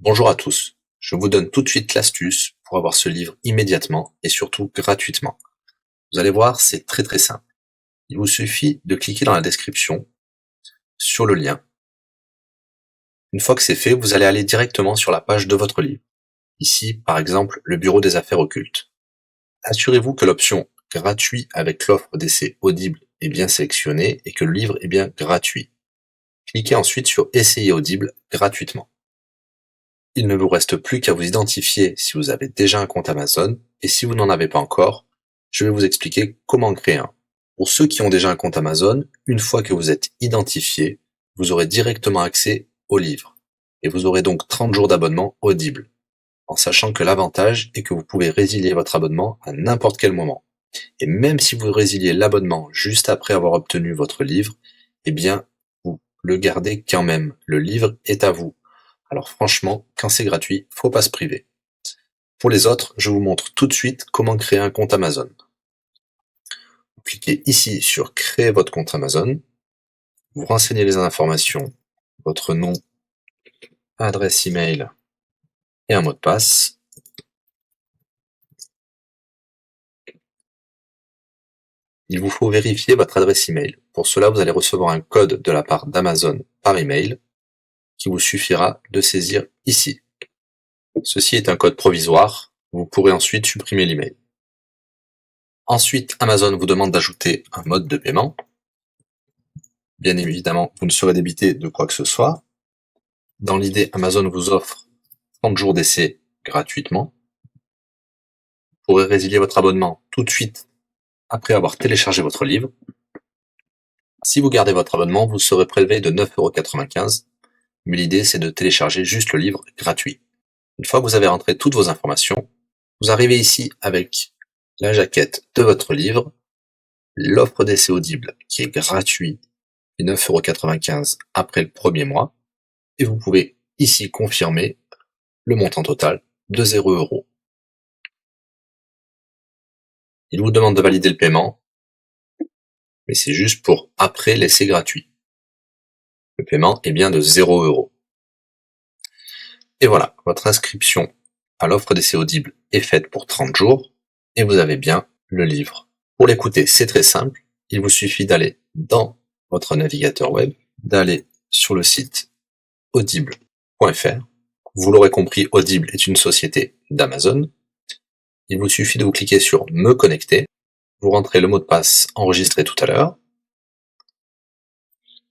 Bonjour à tous, je vous donne tout de suite l'astuce pour avoir ce livre immédiatement et surtout gratuitement. Vous allez voir, c'est très simple. Il vous suffit de cliquer dans la description sur le lien. Une fois que c'est fait, vous allez aller directement sur la page de votre livre. Ici, par exemple, le bureau des affaires occultes. Assurez-vous que l'option gratuit avec l'offre d'essai Audible est bien sélectionnée et que le livre est bien gratuit. Cliquez ensuite sur Essayer Audible gratuitement. Il ne vous reste plus qu'à vous identifier si vous avez déjà un compte Amazon, et si vous n'en avez pas encore, je vais vous expliquer comment créer un. Pour ceux qui ont déjà un compte Amazon, une fois que vous êtes identifié, vous aurez directement accès au livre, et vous aurez donc 30 jours d'abonnement Audible, en sachant que l'avantage est que vous pouvez résilier votre abonnement à n'importe quel moment. Et même si vous résiliez l'abonnement juste après avoir obtenu votre livre, eh bien, vous le gardez quand même. Le livre est à vous. Alors franchement, quand c'est gratuit, faut pas se priver. Pour les autres, je vous montre tout de suite comment créer un compte Amazon. Vous cliquez ici sur créer votre compte Amazon. Vous renseignez les informations, votre nom, adresse email et un mot de passe. Il vous faut vérifier votre adresse email. Pour cela, vous allez recevoir un code de la part d'Amazon par email qui vous suffira de saisir ici. Ceci est un code provisoire. Vous pourrez ensuite supprimer l'email. Ensuite, Amazon vous demande d'ajouter un mode de paiement. Bien évidemment, vous ne serez débité de quoi que ce soit. Dans l'idée, Amazon vous offre 30 jours d'essai gratuitement. Vous pourrez résilier votre abonnement tout de suite après avoir téléchargé votre livre. Si vous gardez votre abonnement, vous serez prélevé de 9,95 €, mais l'idée c'est de télécharger juste le livre gratuit. Une fois que vous avez rentré toutes vos informations, vous arrivez ici avec la jaquette de votre livre, l'offre d'essai Audible qui est gratuit et 9,95 € après le premier mois, et vous pouvez ici confirmer le montant total de 0 €. Il vous demande de valider le paiement, mais c'est juste pour après l'essai gratuit. Le paiement est bien de 0 €. Et voilà, votre inscription à l'offre d'essai Audible est faite pour 30 jours, et vous avez bien le livre. Pour l'écouter, c'est très simple, il vous suffit d'aller dans votre navigateur web, d'aller sur le site audible.fr. Vous l'aurez compris, Audible est une société d'Amazon. Il vous suffit de vous cliquer sur Me connecter, vous rentrez le mot de passe enregistré tout à l'heure,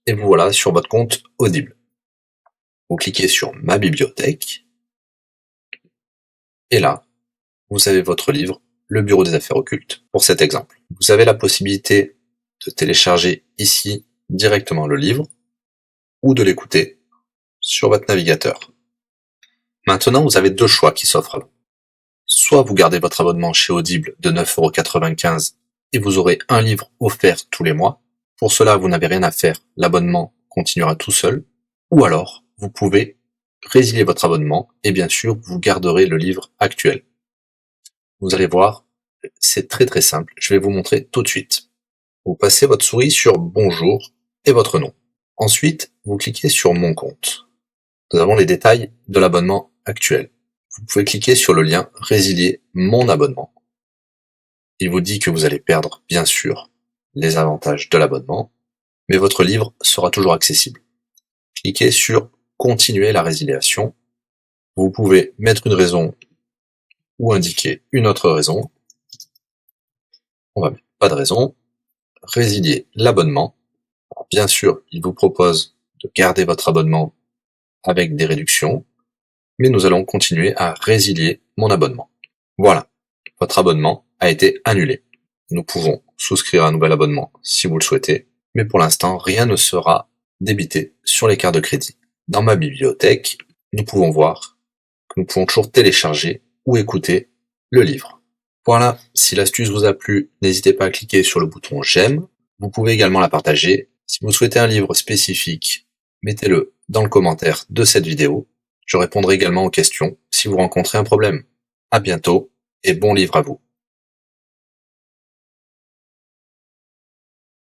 et vous voilà sur votre compte Audible. Vous cliquez sur Ma bibliothèque, et là, vous avez votre livre, Le Bureau des affaires occultes, pour cet exemple. Vous avez la possibilité de télécharger ici directement le livre, ou de l'écouter sur votre navigateur. Maintenant, vous avez deux choix qui s'offrent à vous. Soit vous gardez votre abonnement chez Audible de 9,95 € et vous aurez un livre offert tous les mois. Pour cela, vous n'avez rien à faire, l'abonnement continuera tout seul. Ou alors, vous pouvez résilier votre abonnement et bien sûr, vous garderez le livre actuel. Vous allez voir, c'est très simple, je vais vous montrer tout de suite. Vous passez votre souris sur Bonjour et votre nom. Ensuite, vous cliquez sur Mon compte. Nous avons les détails de l'abonnement actuel. Vous pouvez cliquer sur le lien Résilier mon abonnement. Il vous dit que vous allez perdre, bien sûr, les avantages de l'abonnement, mais votre livre sera toujours accessible. Cliquez sur Continuer la résiliation. Vous pouvez mettre une raison ou indiquer une autre raison. On va mettre pas de raison. Résilier l'abonnement. Bien sûr, il vous propose de garder votre abonnement avec des réductions, mais nous allons continuer à résilier mon abonnement. Voilà, votre abonnement a été annulé. Nous pouvons souscrire un nouvel abonnement si vous le souhaitez, mais pour l'instant, rien ne sera débité sur les cartes de crédit. Dans ma bibliothèque, nous pouvons voir que nous pouvons toujours télécharger ou écouter le livre. Voilà, si l'astuce vous a plu, n'hésitez pas à cliquer sur le bouton j'aime. Vous pouvez également la partager. Si vous souhaitez un livre spécifique, mettez-le dans le commentaire de cette vidéo. Je répondrai également aux questions si vous rencontrez un problème. À bientôt et bon livre à vous.